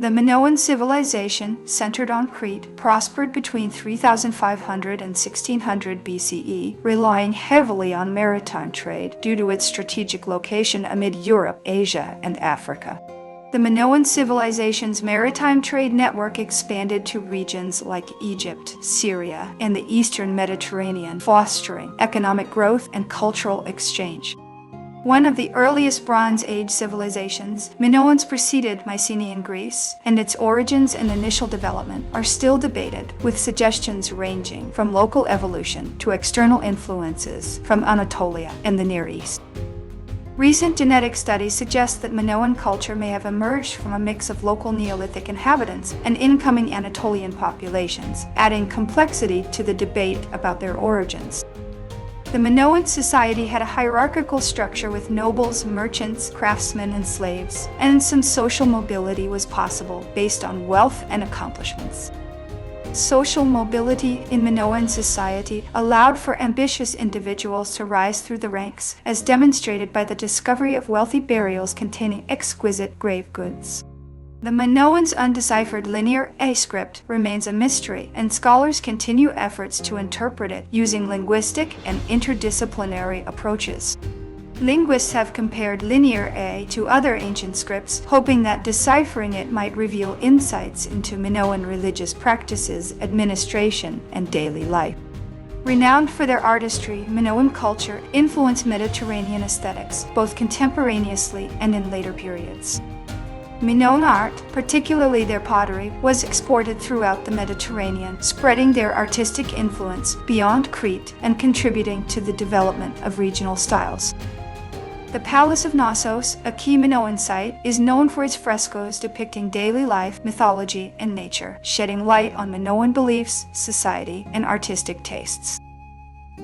The Minoan Civilization, centered on Crete, prospered between 3500 and 1600 BCE, relying heavily on maritime trade due to its strategic location amid Europe, Asia, and Africa. The Minoan Civilization's maritime trade network expanded to regions like Egypt, Syria, and the Eastern Mediterranean, fostering economic growth and cultural exchange. One of the earliest Bronze Age civilizations, Minoans preceded Mycenaean Greece, and its origins and initial development are still debated, with suggestions ranging from local evolution to external influences from Anatolia and the Near East. Recent genetic studies suggest that Minoan culture may have emerged from a mix of local Neolithic inhabitants and incoming Anatolian populations, adding complexity to the debate about their origins. The Minoan society had a hierarchical structure with nobles, merchants, craftsmen, and slaves, and some social mobility was possible based on wealth and accomplishments. Social mobility in Minoan society allowed for ambitious individuals to rise through the ranks, as demonstrated by the discovery of wealthy burials containing exquisite grave goods. The Minoans' undeciphered Linear A script remains a mystery, and scholars continue efforts to interpret it using linguistic and interdisciplinary approaches. Linguists have compared Linear A to other ancient scripts, hoping that deciphering it might reveal insights into Minoan religious practices, administration, and daily life. Renowned for their artistry, Minoan culture influenced Mediterranean aesthetics, both contemporaneously and in later periods. Minoan art, particularly their pottery, was exported throughout the Mediterranean, spreading their artistic influence beyond Crete and contributing to the development of regional styles. The Palace of Knossos, a key Minoan site, is known for its frescoes depicting daily life, mythology, and nature, shedding light on Minoan beliefs, society, and artistic tastes.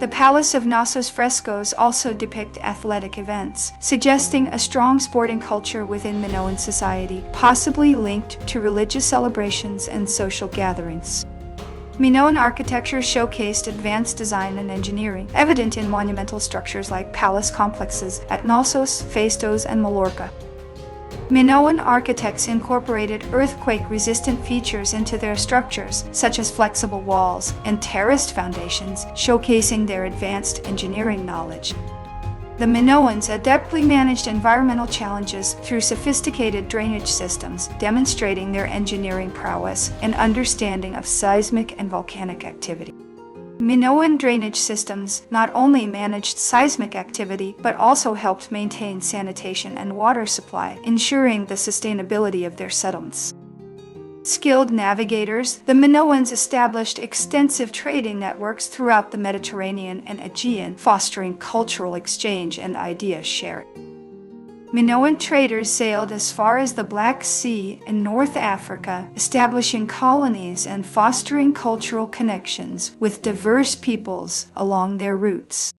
The Palace of Knossos frescoes also depict athletic events, suggesting a strong sporting culture within Minoan society, possibly linked to religious celebrations and social gatherings. Minoan architecture showcased advanced design and engineering, evident in monumental structures like palace complexes at Knossos, Phaistos, and Mallorca. Minoan architects incorporated earthquake-resistant features into their structures, such as flexible walls and terraced foundations, showcasing their advanced engineering knowledge. The Minoans adeptly managed environmental challenges through sophisticated drainage systems, demonstrating their engineering prowess and understanding of seismic and volcanic activity. Minoan drainage systems not only managed seismic activity, but also helped maintain sanitation and water supply, ensuring the sustainability of their settlements. Skilled navigators, the Minoans established extensive trading networks throughout the Mediterranean and Aegean, fostering cultural exchange and idea sharing. Minoan traders sailed as far as the Black Sea and North Africa, establishing colonies and fostering cultural connections with diverse peoples along their routes.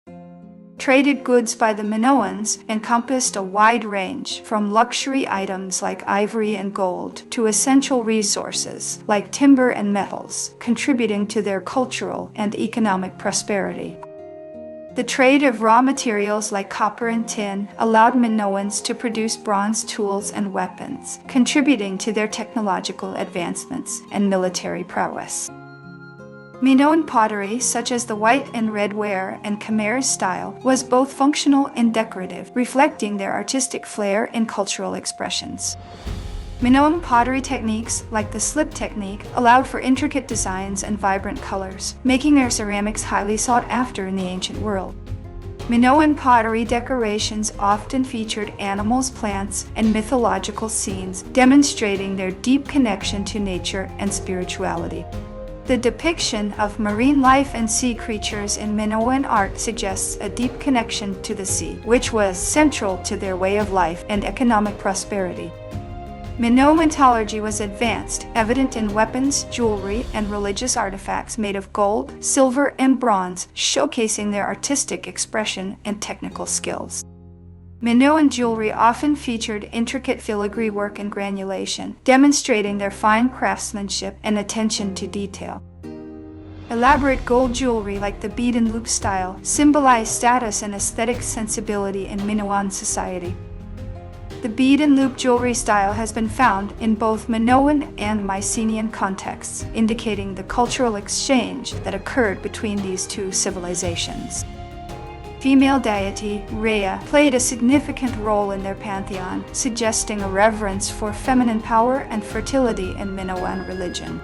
Traded goods by the Minoans encompassed a wide range, from luxury items like ivory and gold to essential resources like timber and metals, contributing to their cultural and economic prosperity. The trade of raw materials like copper and tin allowed Minoans to produce bronze tools and weapons, contributing to their technological advancements and military prowess. Minoan pottery, such as the white and red ware and Khmer style, was both functional and decorative, reflecting their artistic flair and cultural expressions. Minoan pottery techniques, like the slip technique, allowed for intricate designs and vibrant colors, making their ceramics highly sought after in the ancient world. Minoan pottery decorations often featured animals, plants, and mythological scenes, demonstrating their deep connection to nature and spirituality. The depiction of marine life and sea creatures in Minoan art suggests a deep connection to the sea, which was central to their way of life and economic prosperity. Minoan mythology was advanced, evident in weapons, jewelry, and religious artifacts made of gold, silver, and bronze, showcasing their artistic expression and technical skills. Minoan jewelry often featured intricate filigree work and granulation, demonstrating their fine craftsmanship and attention to detail. Elaborate gold jewelry like the bead and loop style symbolized status and aesthetic sensibility in Minoan society. The bead and loop jewelry style has been found in both Minoan and Mycenaean contexts, indicating the cultural exchange that occurred between these two civilizations. Female deity, Rhea, played a significant role in their pantheon, suggesting a reverence for feminine power and fertility in Minoan religion.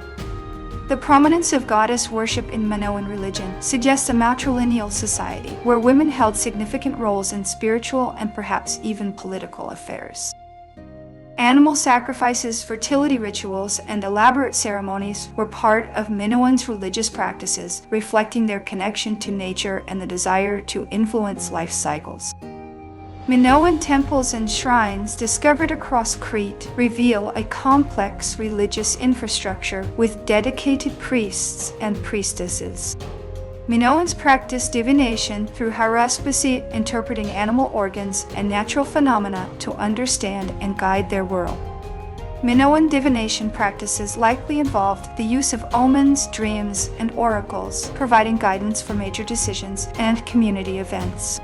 The prominence of goddess worship in Minoan religion suggests a matrilineal society where women held significant roles in spiritual and perhaps even political affairs. Animal sacrifices, fertility rituals, and elaborate ceremonies were part of Minoans' religious practices, reflecting their connection to nature and the desire to influence life cycles. Minoan temples and shrines discovered across Crete reveal a complex religious infrastructure with dedicated priests and priestesses. Minoans practiced divination through haruspicy, interpreting animal organs and natural phenomena to understand and guide their world. Minoan divination practices likely involved the use of omens, dreams, and oracles, providing guidance for major decisions and community events.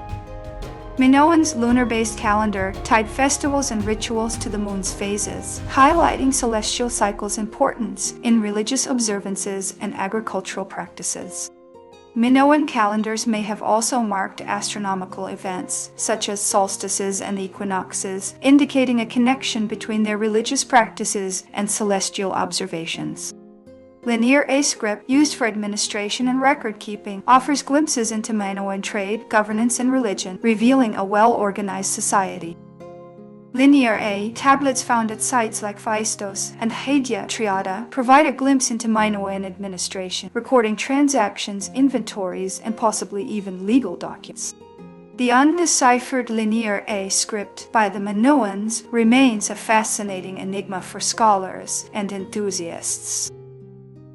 Minoan's lunar-based calendar tied festivals and rituals to the moon's phases, highlighting celestial cycles' importance in religious observances and agricultural practices. Minoan calendars may have also marked astronomical events, such as solstices and equinoxes, indicating a connection between their religious practices and celestial observations. Linear A script, used for administration and record-keeping, offers glimpses into Minoan trade, governance, and religion, revealing a well-organized society. Linear A tablets found at sites like Phaistos and Hagia Triada provide a glimpse into Minoan administration, recording transactions, inventories, and possibly even legal documents. The undeciphered Linear A script by the Minoans remains a fascinating enigma for scholars and enthusiasts.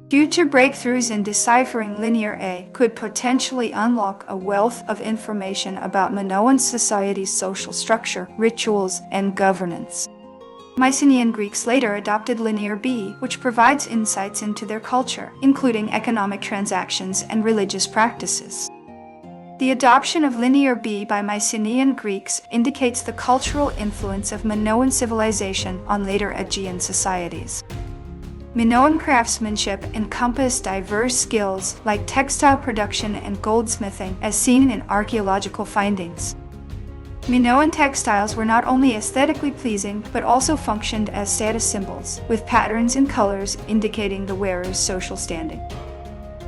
Future breakthroughs in deciphering Linear A could potentially unlock a wealth of information about Minoan society's social structure, rituals, and governance. Mycenaean Greeks later adopted Linear B, which provides insights into their culture, including economic transactions and religious practices. The adoption of Linear B by Mycenaean Greeks indicates the cultural influence of Minoan civilization on later Aegean societies. Minoan craftsmanship encompassed diverse skills like textile production and goldsmithing, as seen in archaeological findings. Minoan textiles were not only aesthetically pleasing, but also functioned as status symbols, with patterns and colors indicating the wearer's social standing.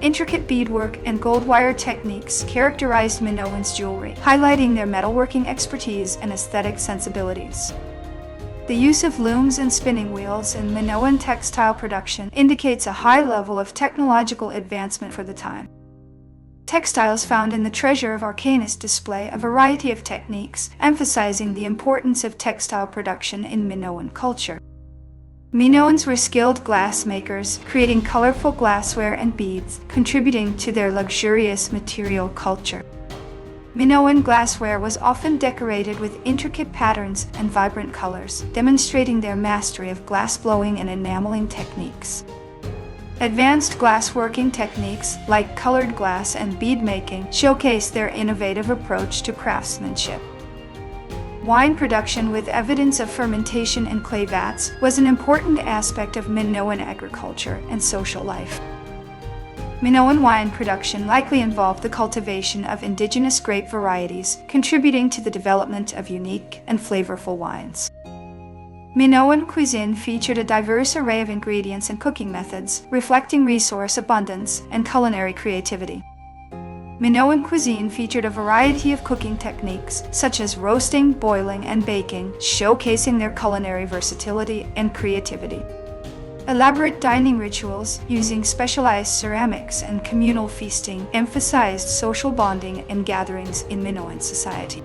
Intricate beadwork and gold wire techniques characterized Minoans' jewelry, highlighting their metalworking expertise and aesthetic sensibilities. The use of looms and spinning wheels in Minoan textile production indicates a high level of technological advancement for the time. Textiles found in the Treasure of Arcanus display a variety of techniques, emphasizing the importance of textile production in Minoan culture. Minoans were skilled glassmakers, creating colorful glassware and beads, contributing to their luxurious material culture. Minoan glassware was often decorated with intricate patterns and vibrant colors, demonstrating their mastery of glassblowing and enameling techniques. Advanced glassworking techniques, like colored glass and bead making, showcase their innovative approach to craftsmanship. Wine production with evidence of fermentation in clay vats was an important aspect of Minoan agriculture and social life. Minoan wine production likely involved the cultivation of indigenous grape varieties, contributing to the development of unique and flavorful wines. Minoan cuisine featured a diverse array of ingredients and cooking methods, reflecting resource abundance and culinary creativity. Minoan cuisine featured a variety of cooking techniques, such as roasting, boiling, and baking, showcasing their culinary versatility and creativity. Elaborate dining rituals, using specialized ceramics and communal feasting, emphasized social bonding and gatherings in Minoan society.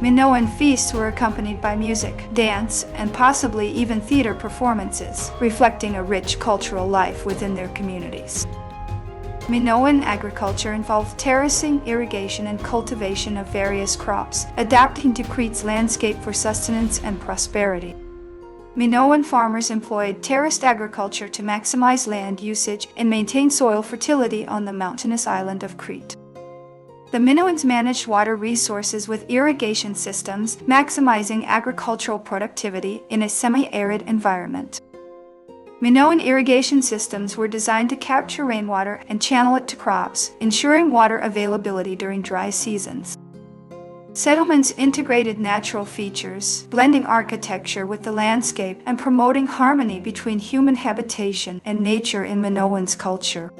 Minoan feasts were accompanied by music, dance, and possibly even theater performances, reflecting a rich cultural life within their communities. Minoan agriculture involved terracing, irrigation, and cultivation of various crops, adapting to Crete's landscape for sustenance and prosperity. Minoan farmers employed terraced agriculture to maximize land usage and maintain soil fertility on the mountainous island of Crete. The Minoans managed water resources with irrigation systems, maximizing agricultural productivity in a semi-arid environment. Minoan irrigation systems were designed to capture rainwater and channel it to crops, ensuring water availability during dry seasons. Settlements integrated natural features, blending architecture with the landscape and promoting harmony between human habitation and nature in Minoan's culture.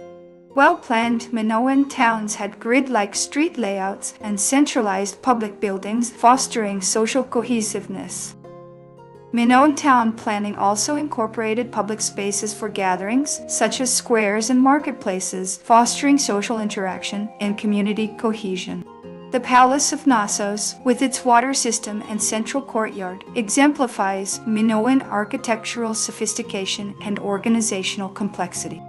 Well-planned Minoan towns had grid-like street layouts and centralized public buildings, fostering social cohesiveness. Minoan town planning also incorporated public spaces for gatherings, such as squares and marketplaces, fostering social interaction and community cohesion. The Palace of Knossos, with its water system and central courtyard, exemplifies Minoan architectural sophistication and organizational complexity.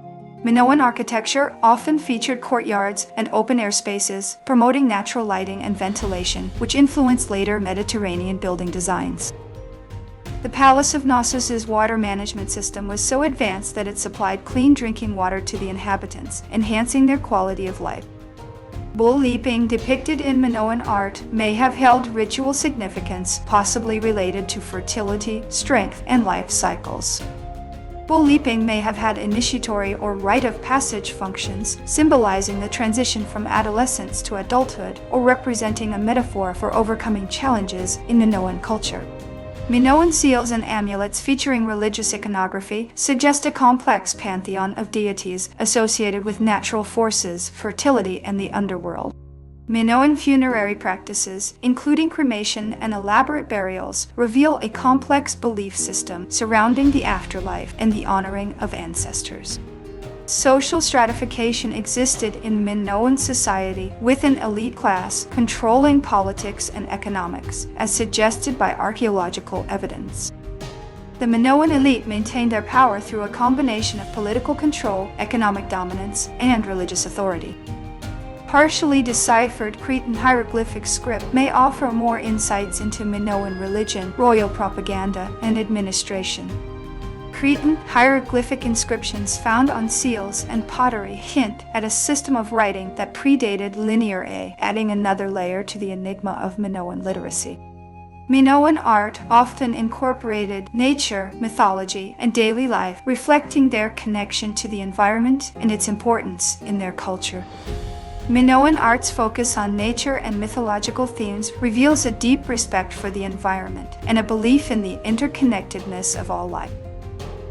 Minoan architecture often featured courtyards and open-air spaces, promoting natural lighting and ventilation, which influenced later Mediterranean building designs. The Palace of Knossos' water management system was so advanced that it supplied clean drinking water to the inhabitants, enhancing their quality of life. Bull leaping, depicted in Minoan art, may have held ritual significance, possibly related to fertility, strength, and life cycles. Bull leaping may have had initiatory or rite of passage functions, symbolizing the transition from adolescence to adulthood, or representing a metaphor for overcoming challenges in Minoan culture. Minoan seals and amulets featuring religious iconography suggest a complex pantheon of deities associated with natural forces, fertility, and the underworld. Minoan funerary practices, including cremation and elaborate burials, reveal a complex belief system surrounding the afterlife and the honoring of ancestors. Social stratification existed in Minoan society, with an elite class controlling politics and economics, as suggested by archaeological evidence. The Minoan elite maintained their power through a combination of political control, economic dominance, and religious authority. Partially deciphered Cretan hieroglyphic script may offer more insights into Minoan religion, royal propaganda, and administration. Cretan hieroglyphic inscriptions found on seals and pottery hint at a system of writing that predated Linear A, adding another layer to the enigma of Minoan literacy. Minoan art often incorporated nature, mythology, and daily life, reflecting their connection to the environment and its importance in their culture. Minoan art's focus on nature and mythological themes reveals a deep respect for the environment and a belief in the interconnectedness of all life.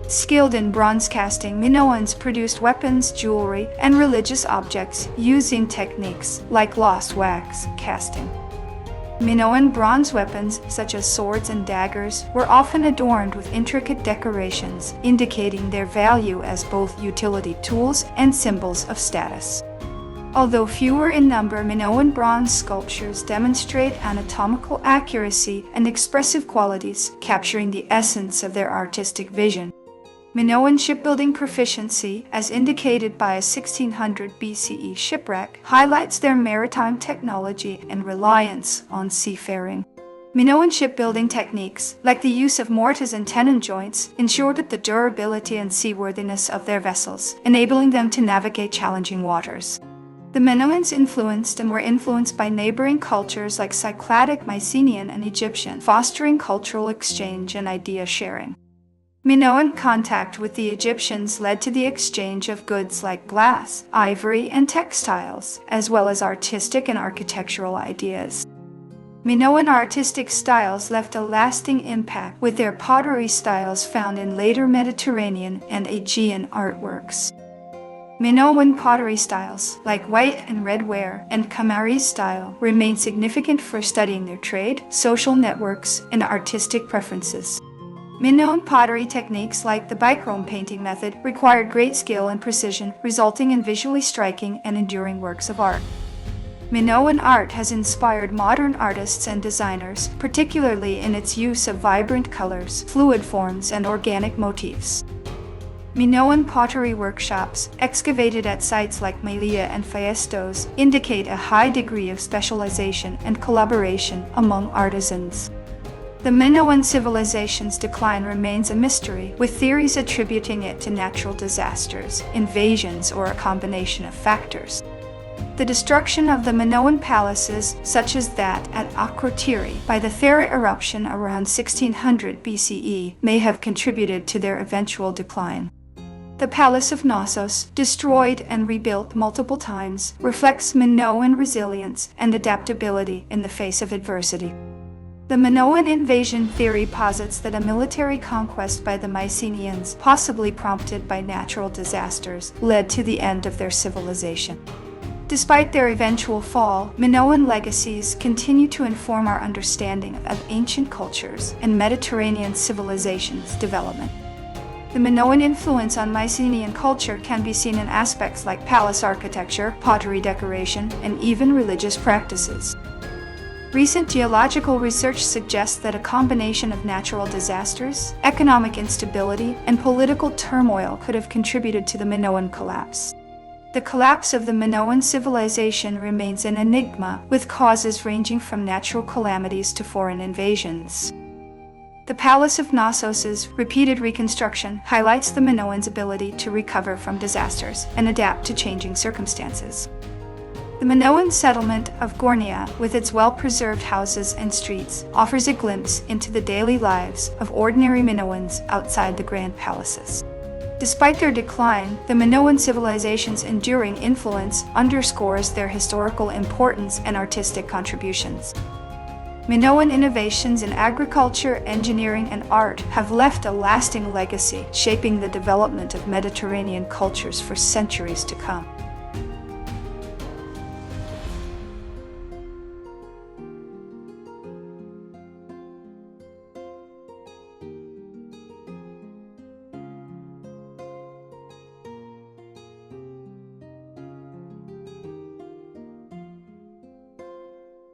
Skilled in bronze casting, Minoans produced weapons, jewelry, and religious objects using techniques like lost wax casting. Minoan bronze weapons, such as swords and daggers, were often adorned with intricate decorations, indicating their value as both utility tools and symbols of status. Although fewer in number, Minoan bronze sculptures demonstrate anatomical accuracy and expressive qualities, capturing the essence of their artistic vision. Minoan shipbuilding proficiency, as indicated by a 1600 BCE shipwreck, highlights their maritime technology and reliance on seafaring. Minoan shipbuilding techniques, like the use of mortise and tenon joints, ensured the durability and seaworthiness of their vessels, enabling them to navigate challenging waters. The Minoans influenced and were influenced by neighboring cultures like Cycladic, Mycenaean, and Egyptian, fostering cultural exchange and idea sharing. Minoan contact with the Egyptians led to the exchange of goods like glass, ivory, and textiles, as well as artistic and architectural ideas. Minoan artistic styles left a lasting impact, with their pottery styles found in later Mediterranean and Aegean artworks. Minoan pottery styles, like white and red ware and Kamari style, remain significant for studying their trade, social networks, and artistic preferences. Minoan pottery techniques like the bichrome painting method required great skill and precision, resulting in visually striking and enduring works of art. Minoan art has inspired modern artists and designers, particularly in its use of vibrant colors, fluid forms, and organic motifs. Minoan pottery workshops, excavated at sites like Melia and Phaistos, indicate a high degree of specialization and collaboration among artisans. The Minoan civilization's decline remains a mystery, with theories attributing it to natural disasters, invasions, or a combination of factors. The destruction of the Minoan palaces, such as that at Akrotiri, by the Thera eruption around 1600 BCE, may have contributed to their eventual decline. The Palace of Knossos, destroyed and rebuilt multiple times, reflects Minoan resilience and adaptability in the face of adversity. The Minoan invasion theory posits that a military conquest by the Mycenaeans, possibly prompted by natural disasters, led to the end of their civilization. Despite their eventual fall, Minoan legacies continue to inform our understanding of ancient cultures and Mediterranean civilizations' development. The Minoan influence on Mycenaean culture can be seen in aspects like palace architecture, pottery decoration, and even religious practices. Recent geological research suggests that a combination of natural disasters, economic instability, and political turmoil could have contributed to the Minoan collapse. The collapse of the Minoan civilization remains an enigma, with causes ranging from natural calamities to foreign invasions. The Palace of Knossos' repeated reconstruction highlights the Minoans' ability to recover from disasters and adapt to changing circumstances. The Minoan settlement of Gornia, with its well-preserved houses and streets, offers a glimpse into the daily lives of ordinary Minoans outside the grand palaces. Despite their decline, the Minoan civilization's enduring influence underscores their historical importance and artistic contributions. Minoan innovations in agriculture, engineering, and art have left a lasting legacy, shaping the development of Mediterranean cultures for centuries to come.